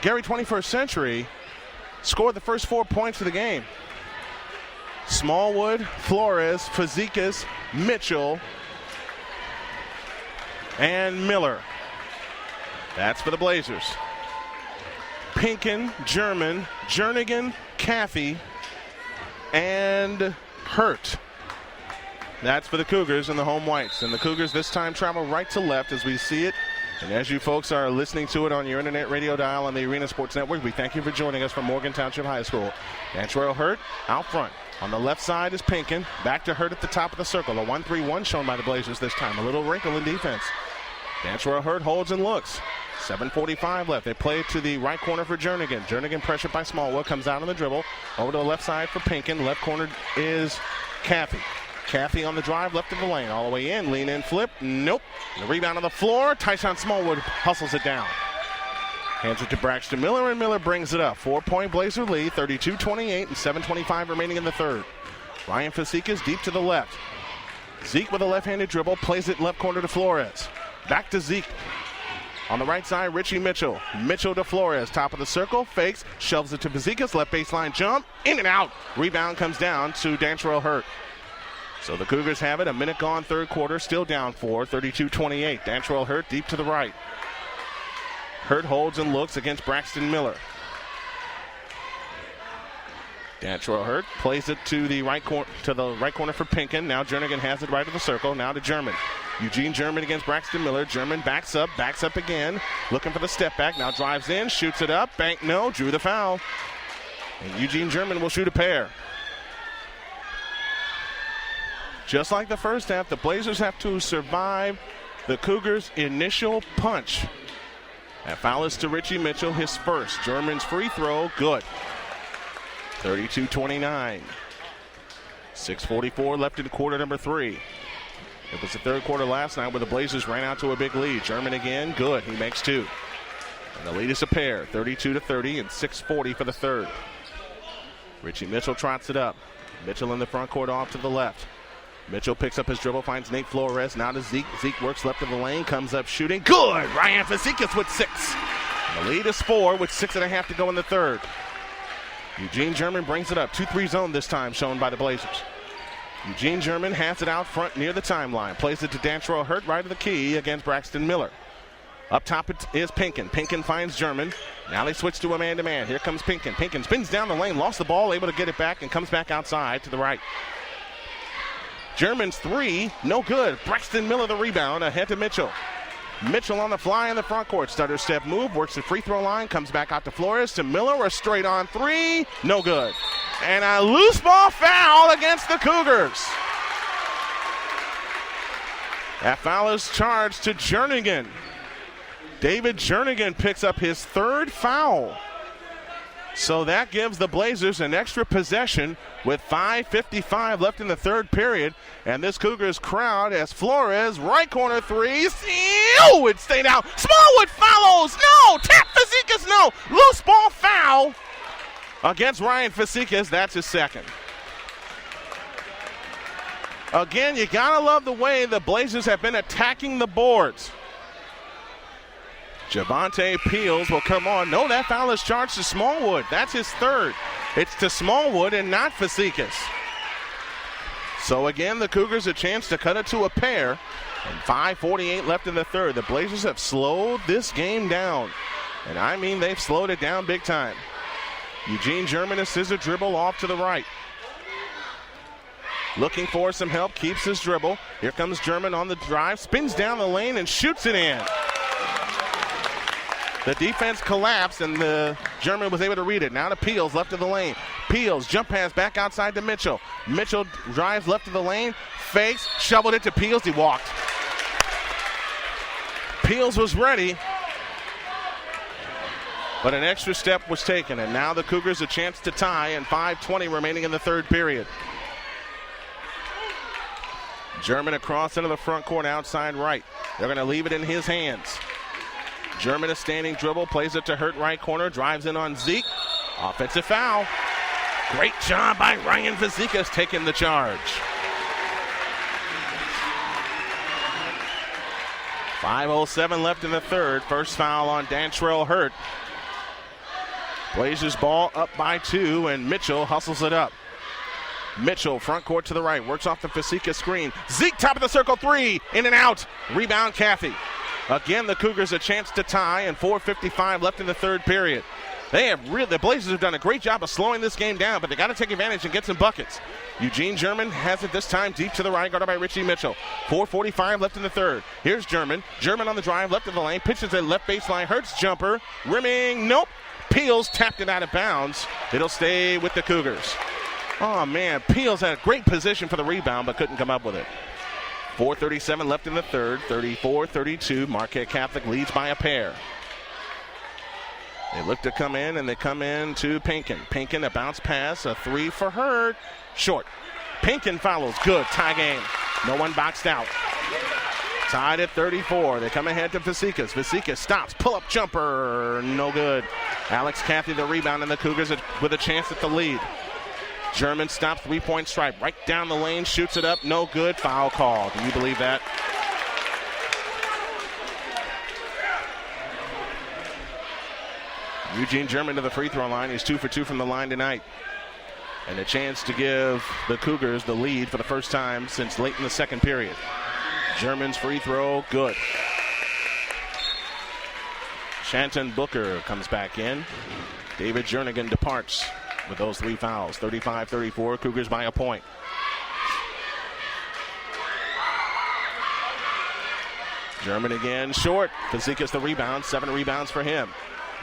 21st Century scored the first 4 points of the game. Smallwood, Flores, Fazekas, Mitchell, and Miller. That's for the Blazers. Pinkin, German, Jernigan, Caffey, and Hurt. That's for the Cougars and the home whites. And the Cougars this time travel right to left as we see it. And as you folks are listening to it on your internet radio dial on the Arena Sports Network, we thank you for joining us from Morgan Township High School. Dantrell Hurd out front. On the left side is Pinkin. Back to Hurd at the top of the circle. A 1-3-1 shown by the Blazers this time. A little wrinkle in defense. Dantrell Hurd holds and looks. 7:45 left. They play it to the right corner for Jernigan. Jernigan pressured by Smallwood. Comes out on the dribble. Over to the left side for Pinkin. Left corner is Caffey. Caffey on the drive, left of the lane, all the way in, lean in, flip, nope. The rebound on the floor, Tyshawn Smallwood hustles it down. Hands it to Braxton Miller, and Miller brings it up. 4-point Blazer lead, 32-28, and 7:25 remaining in the third. Ryan Fazekas deep to the left. Zeke with a left-handed dribble, plays it left corner to Flores. Back to Zeke. On the right side, Richie Mitchell. Mitchell to Flores, top of the circle, fakes, shoves it to Fazekas, left baseline jump, in and out. Rebound comes down to Dantrell Hurt. So the Cougars have it. A minute gone, third quarter, still down 4, 32-28. Dantrell Hurt deep to the right. Hurt holds and looks against Braxton Miller. Dantrell Hurt plays it to the right corner for Pinkin. Now Jernigan has it right of the circle. Now to German. Eugene German against Braxton Miller. German backs up again, looking for the step back. Now drives in, shoots it up. Bank no, drew the foul. And Eugene German will shoot a pair. Just like the first half, the Blazers have to survive the Cougars' initial punch. That foul is to Richie Mitchell, his first. German's free throw, good. 32-29. 6:44 left in quarter number 3. It was the third quarter last night where the Blazers ran out to a big lead. German again, good. He makes 2. And the lead is a pair, 32-30, and 6:40 for the third. Richie Mitchell trots it up. Mitchell in the front court off to the left. Mitchell picks up his dribble, finds Nate Flores. Now to Zeke. Zeke works left of the lane, comes up shooting. Good! Ryan Fazekas with 6. The lead is 4 with 6.5 to go in the third. Eugene German brings it up. 2-3 zone this time shown by the Blazers. Eugene German has it out front near the timeline. Plays it to Dantrell Hurt right of the key against Braxton Miller. Up top it is Pinkin. Pinkin finds German. Now they switch to a man-to-man. Here comes Pinkin. Pinkin spins down the lane, lost the ball, able to get it back, and comes back outside to the right. German's 3, no good. Braxton Miller the rebound, ahead to Mitchell. Mitchell on the fly in the front court. Stutter step move, works the free throw line, comes back out to Flores, to Miller, a straight on 3, no good. And a loose ball foul against the Cougars. That foul is charged to Jernigan. David Jernigan picks up his 3rd foul. So that gives the Blazers an extra possession with 5:55 left in the third period. And this Cougars crowd as Flores, right corner 3. Oh, it stayed out. Smallwood follows. No. Tap Fazekas. No. Loose ball foul against Ryan Fazekas. That's his 2nd. Again, you got to love the way the Blazers have been attacking the boards. Javonte Peels will come on. No, that foul is charged to Smallwood. That's his 3rd. It's to Smallwood and not Fazekas. So again, the Cougars a chance to cut it to a pair. And 5:48 left in the third. The Blazers have slowed this game down. And I mean they've slowed it down big time. Eugene German, a scissor dribble off to the right. Looking for some help, keeps his dribble. Here comes German on the drive, spins down the lane and shoots it in. The defense collapsed, and the German was able to read it. Now to Peels, left of the lane. Peels, jump pass back outside to Mitchell. Mitchell drives left of the lane, fakes, shoveled it to Peels. He walked. Peels was ready, but an extra step was taken, and now the Cougars a chance to tie, and 5:20 remaining in the third period. German across into the front court outside right. They're going to leave it in his hands. German a standing dribble, plays it to Hurt right corner, drives in on Zeke. Offensive foul. Great job by Ryan Fazekas taking the charge. 5:07 left in the third. First foul on Dantrell Hurt. Blazers ball up by 2, and Mitchell hustles it up. Mitchell front court to the right, works off the Fazekas screen. Zeke top of the circle 3, in and out. Rebound Cathy. Again, the Cougars a chance to tie, and 4:55 left in the third period. The Blazers have done a great job of slowing this game down, but they got to take advantage and get some buckets. Eugene German has it this time deep to the right, guarded by Richie Mitchell. 4:45 left in the third. Here's German. German on the drive, left of the lane, pitches a left baseline, Hurts jumper, rimming, nope. Peels tapped it out of bounds. It'll stay with the Cougars. Oh man, Peels had a great position for the rebound, but couldn't come up with it. 4:37 left in the third, 34-32. Marquette Catholic leads by a pair. They look to come in, and they come in to Pinkin. Pinkin, a bounce pass, a 3 for Hurd. Short. Pinkin follows. Good. Tie game. No one boxed out. Tied at 34. They come ahead to Fazekas. Fazekas stops. Pull-up jumper. No good. Alex Cathy the rebound, and the Cougars with a chance at the lead. German stops, 3-point stripe. Right down the lane, shoots it up. No good. Foul call. Can you believe that? Eugene German to the free throw line. He's 2 for 2 from the line tonight. And a chance to give the Cougars the lead for the first time since late in the second period. German's free throw, good. Shanton Booker comes back in. David Jernigan departs with those 3 fouls. 35-34, Cougars by a point. German again, short. Fazekas the rebound, 7 rebounds for him.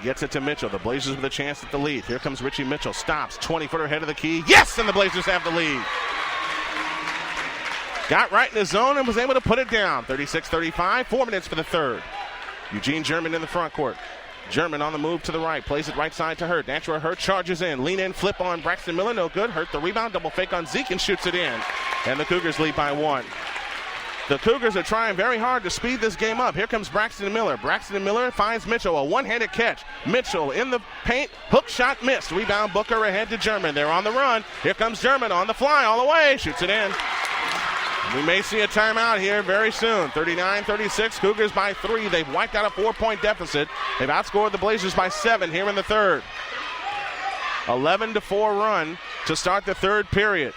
Gets it to Mitchell. The Blazers with a chance at the lead. Here comes Richie Mitchell. Stops. 20-footer ahead of the key. Yes, and the Blazers have the lead. got right in the zone and was able to put it down. 36-35, 4 minutes for the third. Eugene German in the front court. German on the move to the right, plays it right side to Hurt. Naturally, Hurt charges in, lean in, flip on Braxton Miller, no good. Hurt the rebound, double fake on Zeke and shoots it in. And the Cougars lead by 1. The Cougars are trying very hard to speed this game up. Here comes Braxton Miller. Braxton Miller finds Mitchell, a one-handed catch. Mitchell in the paint, hook shot missed. Rebound Booker ahead to German. They're on the run. Here comes German on the fly all the way, shoots it in. We may see a timeout here very soon. 39-36, Cougars by 3. They've wiped out a 4-point deficit. They've outscored the Blazers by 7 here in the third. 11-4 run to start the third period.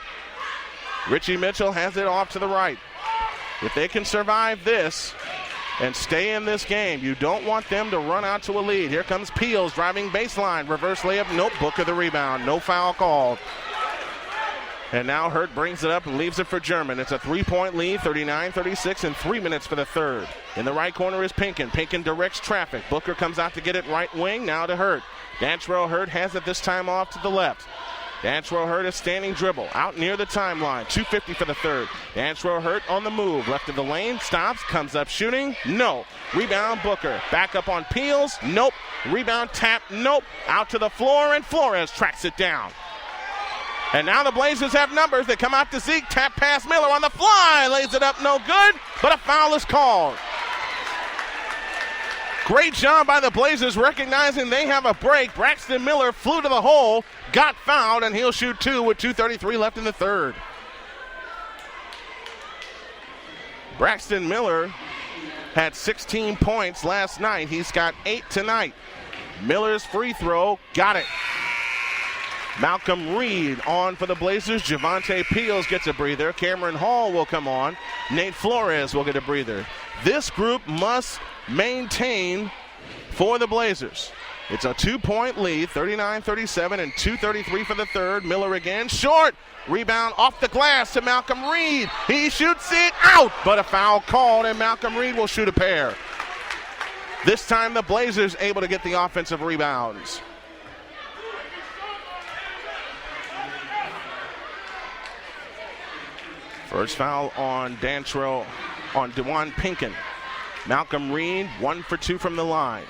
Richie Mitchell has it off to the right. If they can survive this and stay in this game, you don't want them to run out to a lead. Here comes Peels driving baseline. Reverse layup, nope, Booker the rebound. No foul called. And now Hurt brings it up and leaves it for German. It's a 3-point lead, 39-36, and 3 minutes for the third. In the right corner is Pinkin. Pinkin directs traffic. Booker comes out to get it right wing, now to Hurt. Dantrell Hurt has it this time off to the left. Dantrell Hurt a standing dribble out near the timeline. 2:50 for the third. Dantrell Hurt on the move. Left of the lane. Stops. Comes up shooting. No. Rebound Booker. Back up on Peels. Nope. Rebound tap. Nope. Out to the floor and Flores tracks it down. And now the Blazers have numbers. They come out to Zeke. Tap pass Miller on the fly. Lays it up. No good. But a foul is called. Great job by the Blazers recognizing they have a break. Braxton Miller flew to the hole, got fouled, and he'll shoot 2 with 2:33 left in the third. Braxton Miller had 16 points last night. He's got 8 tonight. Miller's free throw, got it. Malcolm Reed on for the Blazers. Javonte Peels gets a breather. Cameron Hall will come on. Nate Flores will get a breather. This group must maintain for the Blazers. It's a 2-point lead, 39-37 and 2:33 for the third. Miller again, short. Rebound off the glass to Malcolm Reed. He shoots it out, but a foul called, and Malcolm Reed will shoot a pair. This time the Blazers able to get the offensive rebounds. First foul on Dantrell, on DeJuan Pinkin. Malcolm Reed, 1 for 2 from the line.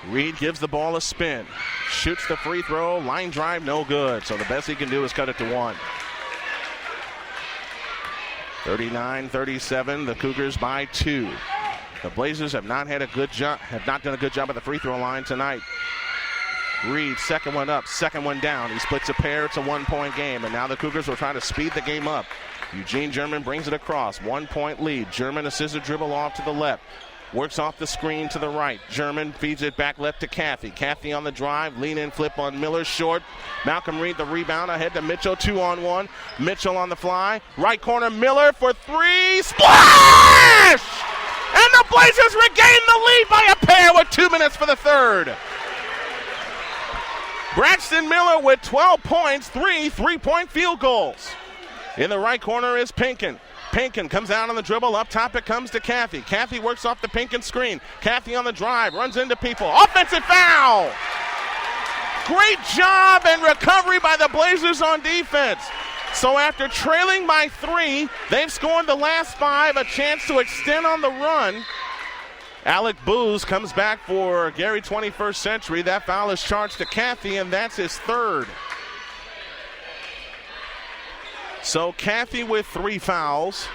Reed gives the ball a spin. Shoots the free throw, line drive, no good. So the best he can do is cut it to 1. 39-37, the Cougars by 2. The Blazers have not done a good job at the free throw line tonight. Reed, second one up, second one down. He splits a pair. It's a 1-point game. And now the Cougars will try to speed the game up. Eugene German brings it across. 1-point lead. German a scissor dribble off to the left. Works off the screen to the right. German feeds it back left to Cathy. Cathy on the drive. Lean in flip on Miller. Short. Malcolm Reed the rebound. Ahead to Mitchell. 2-on-1. Mitchell on the fly. Right corner. Miller for 3. Splash! And the Blazers regain the lead by a pair with 2 minutes for the third. Braxton Miller with 12 points, 3 3-point field goals. In the right corner is Pinkin. Pinkin comes out on the dribble. Up top it comes to Cathy. Cathy works off the Pinkin screen. Cathy on the drive, runs into people. Offensive foul! Great job and recovery by the Blazers on defense. So after trailing by 3, they've scored the last 5, a chance to extend on the run. Alec Booz comes back for Gary 21st Century. That foul is charged to Cathy, and that's his third. So Cathy with 3 fouls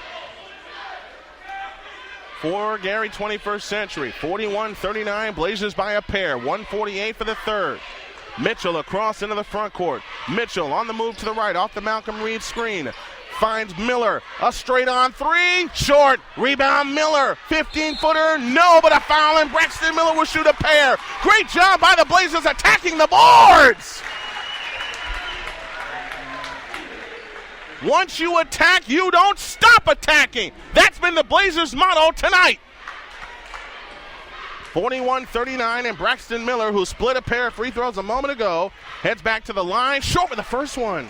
for Gary 21st Century. 41-39, Blazers by a pair. 1:48 for the third. Mitchell across into the front court. Mitchell on the move to the right, off the Malcolm Reed screen. Finds Miller, a straight on 3, short, rebound Miller, 15-footer, no, but a foul, and Braxton Miller will shoot a pair. Great job by the Blazers attacking the boards. Once you attack, you don't stop attacking. That's been the Blazers' motto tonight. 41-39, and Braxton Miller, who split a pair of free throws a moment ago, heads back to the line, short with the first one.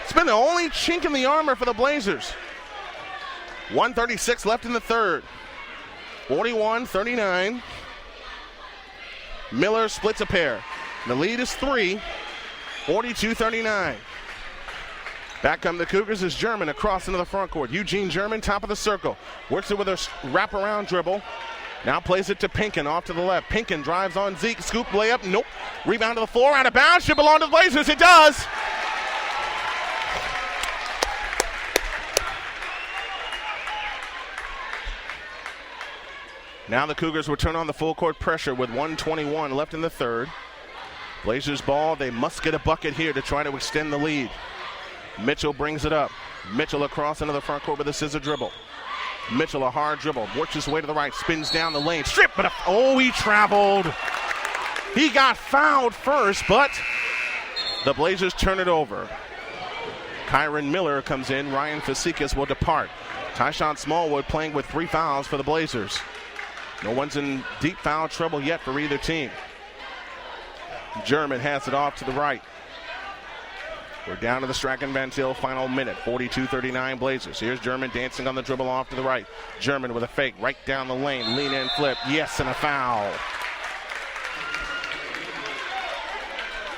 It's been the only chink in the armor for the Blazers. 1:36 left in the third. 41-39. Miller splits a pair. The lead is 3. 42-39. Back come the Cougars as German across into the front court. Eugene German, top of the circle. Works it with a wraparound dribble. Now plays it to Pinkin off to the left. Pinkin drives on Zeke. Scoop layup. Nope. Rebound to the floor. Out of bounds. Should belong to the Blazers. It does. Now the Cougars will turn on the full court pressure with 1:21 left in the third. Blazers ball. They must get a bucket here to try to extend the lead. Mitchell brings it up. Mitchell across into the front court with a scissor dribble. Mitchell, a hard dribble, works his way to the right, spins down the lane, strip, but he traveled. He got fouled first, but the Blazers turn it over. Kyron Miller comes in, Ryan Fasikis will depart. Tyshawn Smallwood playing with 3 fouls for the Blazers. No one's in deep foul trouble yet for either team. German has it off to the right. We're down to the Strachan Van Til final minute, 42-39 Blazers. Here's German dancing on the dribble off to the right. German with a fake right down the lane, lean in, flip, yes, and a foul.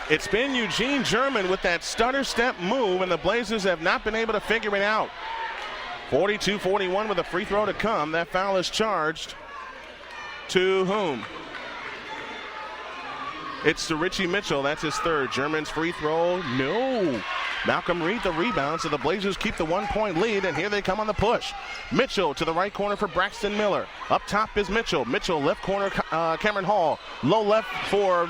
It's been Eugene German with that stutter step move, and the Blazers have not been able to figure it out. 42-41 with a free throw to come. That foul is charged to whom? It's to Richie Mitchell. That's his third. German's free throw, no. Malcolm Reed the rebound, so the Blazers keep the 1-point lead, and here they come on the push. Mitchell to the right corner for Braxton Miller. Up top is Mitchell. Mitchell left corner, Cameron Hall. Low left for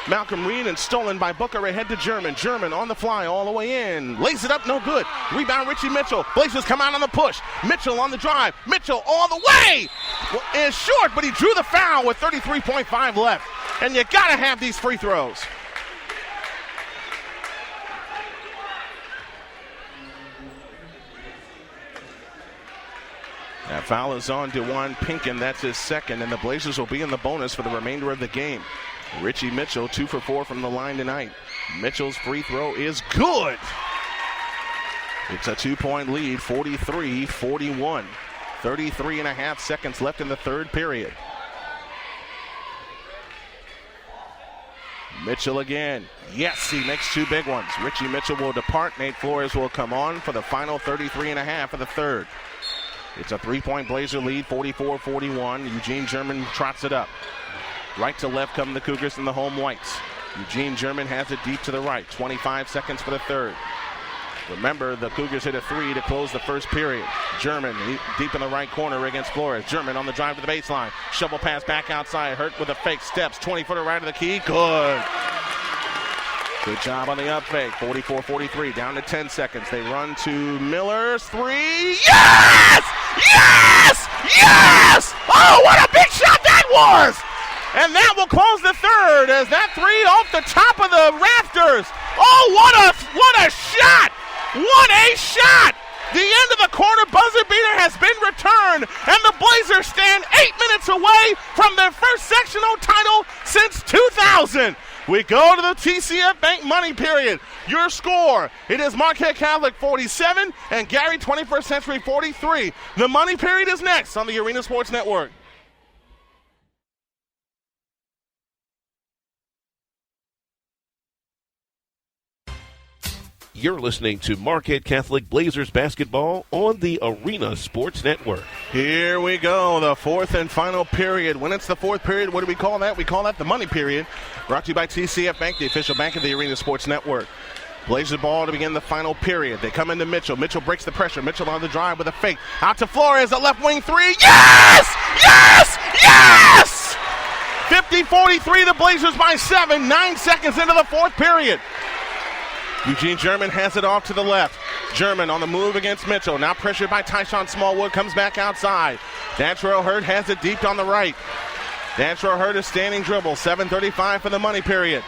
Malcolm Reed, and stolen by Booker ahead to German. German on the fly all the way in. Lays it up, no good. Rebound Richie Mitchell. Blazers come out on the push. Mitchell on the drive. Mitchell all the way. Is short, but he drew the foul with 33.5 left. And you gotta have these free throws. That foul is on DeJuan Pinkin. That's his second, and the Blazers will be in the bonus for the remainder of the game. Richie Mitchell, 2 for 4 from the line tonight. Mitchell's free throw is good. It's a 2-point lead, 43-41. 33 and a half seconds left in the third period. Mitchell again. Yes, he makes 2 big ones. Richie Mitchell will depart. Nate Flores will come on for the final 33 and a half of the third. It's a 3-point Blazer lead, 44-41. Eugene German trots it up. Right to left come the Cougars and the home whites. Eugene German has it deep to the right. 25 seconds for the third. Remember, the Cougars hit a 3 to close the first period. German deep in the right corner against Flores. German on the drive to the baseline. Shovel pass back outside. Hurt with a fake. Steps. 20-footer right of the key. Good. Good job on the up fake. 44-43. Down to 10 seconds. They run to Miller's 3. Yes! Yes! Yes! Oh, what a big shot that was! And that will close the third as that 3 off the top of the rafters. Oh, what a shot! What a shot! The end of the quarter buzzer beater has been returned, and the Blazers stand 8 minutes away from their first sectional title since 2000. We go to the TCF Bank money period. Your score, it is Marquette Catholic 47 and Gary 21st Century 43. The money period is next on the Arena Sports Network. You're listening to Marquette Catholic Blazers basketball on the Arena Sports Network. Here we go, the fourth and final period. When it's the fourth period, what do we call that? We call that the money period. Brought to you by TCF Bank, the official bank of the Arena Sports Network. Blazers ball to begin the final period. They come into Mitchell. Mitchell breaks the pressure. Mitchell on the drive with a fake. Out to Flores, a left wing 3. Yes! Yes! Yes! 50-43, the Blazers by 7. 9 seconds into the fourth period. Eugene German has it off to the left. German on the move against Mitchell. Now pressured by Tyshawn Smallwood. Comes back outside. Dantrell Hurd has it deep on the right. Dantrell Hurd is standing dribble. 7:35 for the money period.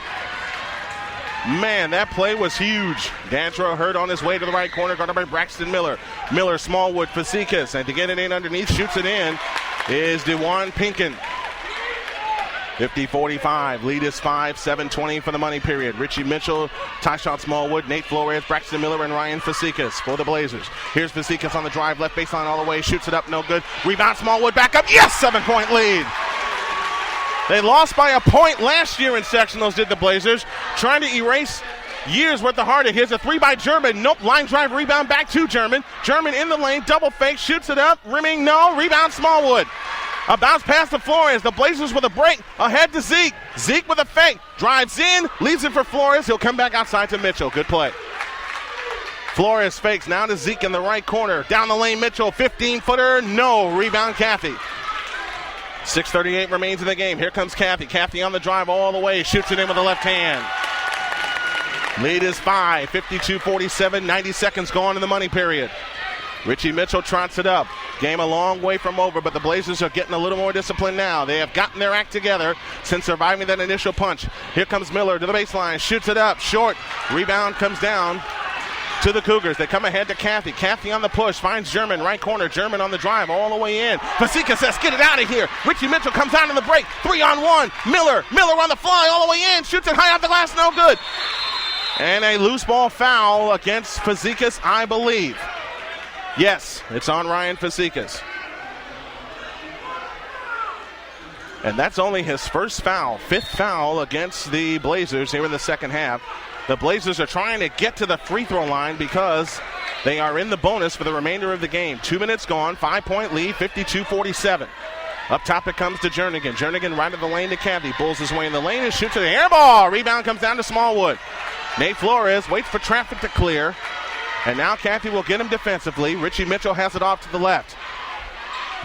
Man, that play was huge. Dantrell Hurd on his way to the right corner. Guarded by Braxton Miller. Miller, Smallwood, Fasikis. And to get it in underneath, shoots it in, is DeJuan Pinkin. 50-45, lead is 5, 7:20 for the money period. Richie Mitchell, Tyshawn Smallwood, Nate Flores, Braxton Miller, and Ryan Fasikis for the Blazers. Here's Fasikis on the drive, left baseline all the way, shoots it up, no good. Rebound, Smallwood back up, yes, 7-point lead. They lost by a point last year in sectionals, did the Blazers, trying to erase years worth of heartache. Here's a three by German. Nope, line drive, rebound back to German. German in the lane, double fake, shoots it up. Rimming, no, rebound Smallwood. A bounce pass to Flores. The Blazers with a break. Ahead to Zeke. Zeke with a fake. Drives in. Leaves it for Flores. He'll come back outside to Mitchell. Good play. Flores fakes. Now to Zeke in the right corner. Down the lane, Mitchell. 15-footer. No. Rebound, Cathy. 6:38 remains in the game. Here comes Cathy. Cathy on the drive all the way. Shoots it in with the left hand. Lead is 5. 52-47. 90 seconds gone in the money period. Richie Mitchell trots it up. Game a long way from over, but the Blazers are getting a little more disciplined now. They have gotten their act together since surviving that initial punch. Here comes Miller to the baseline, shoots it up, short. Rebound comes down to the Cougars. They come ahead to Cathy. Cathy on the push, finds German, right corner. German on the drive, all the way in. Fasika says, get it out of here. Richie Mitchell comes out in the break. 3-on-1. Miller on the fly, all the way in. Shoots it high off the glass, no good. And a loose ball foul against Fazekas, I believe. Yes, it's on Ryan Fazekas. And that's only his first foul, 5th foul against the Blazers here in the second half. The Blazers are trying to get to the free throw line because they are in the bonus for the remainder of the game. 2 minutes gone, 5-point lead, 52-47. Up top it comes to Jernigan. Jernigan right of the lane to Cathy. Bulls his way in the lane and shoots to the air ball. Rebound comes down to Smallwood. Nate Flores waits for traffic to clear. And now Cathy will get him defensively. Richie Mitchell has it off to the left.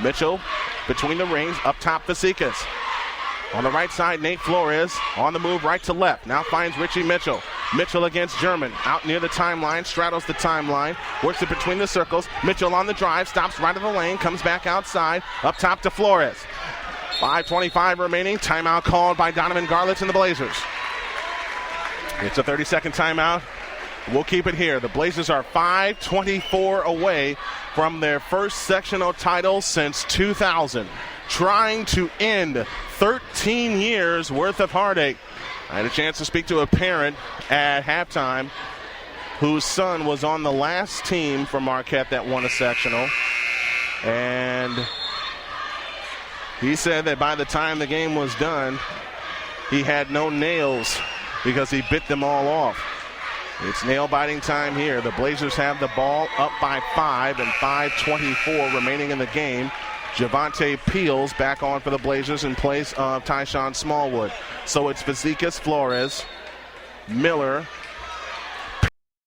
Mitchell between the rings, up top Fazekas. On the right side, Nate Flores on the move right to left. Now finds Richie Mitchell. Mitchell against German. Out near the timeline, straddles the timeline, works it between the circles. Mitchell on the drive, stops right of the lane, comes back outside, up top to Flores. 5:25 remaining. Timeout called by Donovan Garlitz and the Blazers. It's a 30-second timeout. We'll keep it here. The Blazers are 5:24 away from their first sectional title since 2000. Trying to end 13 years worth of heartache. I had a chance to speak to a parent at halftime whose son was on the last team for Marquette that won a sectional. And he said that by the time the game was done, he had no nails because he bit them all off. It's nail-biting time here. The Blazers have the ball up by 5 and 5:24 remaining in the game. Javonte Peels back on for the Blazers in place of Tyshawn Smallwood. So it's Fazekas, Flores, Miller,